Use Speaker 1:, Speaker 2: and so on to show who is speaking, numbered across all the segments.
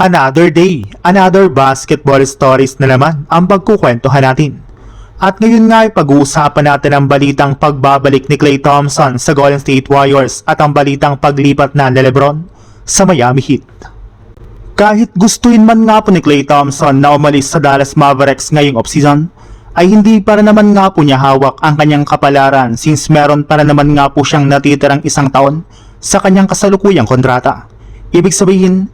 Speaker 1: Another day, another basketball stories na naman ang pagkukwentuhan natin. At ngayon nga ay pag-uusapan natin ang balitang pagbabalik ni Klay Thompson sa Golden State Warriors at ang balitang paglipat na ni LeBron sa Miami Heat. Kahit gustuin man nga po ni Klay Thompson na umalis sa Dallas Mavericks ngayong offseason, ay hindi para naman nga po niya hawak ang kanyang kapalaran since meron para naman nga po siyang natitirang isang taon sa kanyang kasalukuyang kontrata. Ibig sabihin,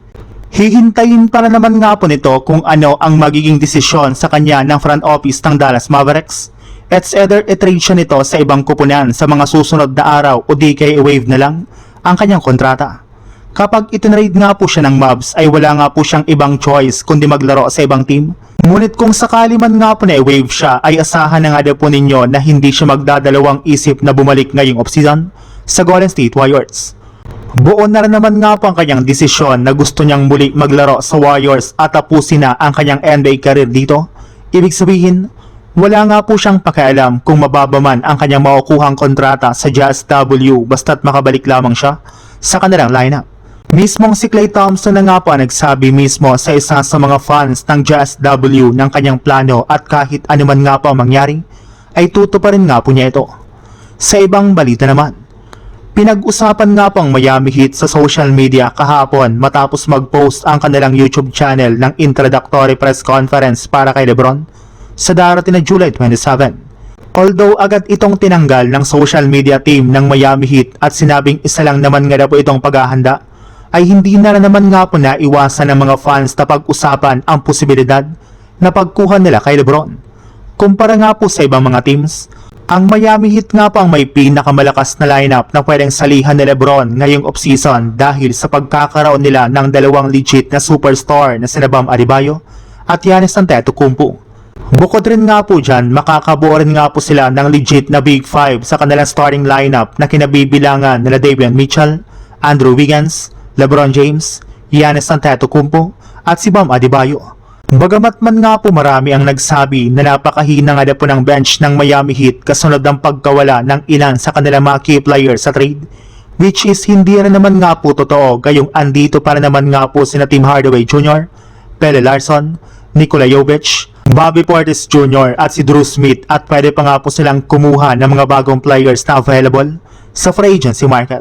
Speaker 1: hihintayin para naman nga po nito kung ano ang magiging desisyon sa kanya ng front office ng Dallas Mavericks. It's either i-trade siya nito sa ibang kupunan sa mga susunod na araw o di kaya i-waive na lang ang kanyang kontrata. Kapag itinrade nga po siya ng Mavs ay wala nga po siyang ibang choice kundi maglaro sa ibang team. Ngunit kung sakali man nga po na i-waive siya ay asahan na nga daw po ninyo na hindi siya magdadalawang isip na bumalik ngayong offseason sa Golden State Warriors. Buo na rin naman nga po ang kanyang desisyon na gusto niyang muli maglaro sa Warriors at tapusin na ang kanyang NBA career dito. Ibig sabihin, wala nga po siyang pakialam kung mababa man ang kanyang makukuhang kontrata sa Jazz W basta't makabalik lamang siya sa kanilang lineup. Mismong si Klay Thompson na nga po nagsabi mismo sa isa sa mga fans ng Jazz W ng kanyang plano at kahit anuman nga po ang mangyari, ay tutuparin nga po niya ito. Sa ibang balita naman, pinag-usapan nga po ang Miami Heat sa social media kahapon matapos mag-post ang kanilang YouTube channel ng introductory press conference para kay LeBron sa darating na July 27. Although agad itong tinanggal ng social media team ng Miami Heat at sinabing isa lang naman nga po itong paghahanda, ay hindi na naman nga po na iwasan ng mga fans na pag-usapan ang posibilidad na pagkuha nila kay LeBron. Kumpara nga po sa ibang mga teams, ang Miami Heat nga po ang may pinakamalakas na lineup na pwedeng salihan ni LeBron ngayong offseason dahil sa pagkakaroon nila ng dalawang legit na superstar na sina Bam Adebayo at Giannis Antetokounmpo. Bukod rin nga po dyan, makakabuo rin nga po sila ng legit na Big Five sa kanilang starting lineup na kinabibilangan nila Davion Mitchell, Andrew Wiggins, LeBron James, Giannis Antetokounmpo at si Bam Adebayo. Bagamat man nga po marami ang nagsabi na napakahina nga po ng bench ng Miami Heat kasunod ng pagkawala ng ilan sa kanilang mga key players sa trade, which is hindi rin naman nga po totoo gayong andito para naman nga po sina Tim Hardaway Jr., Pelle Larsson, Nikola Jovic, Bobby Portis Jr. at si Drew Smith at pwede pa nga po silang kumuha ng mga bagong players na available sa free agency market.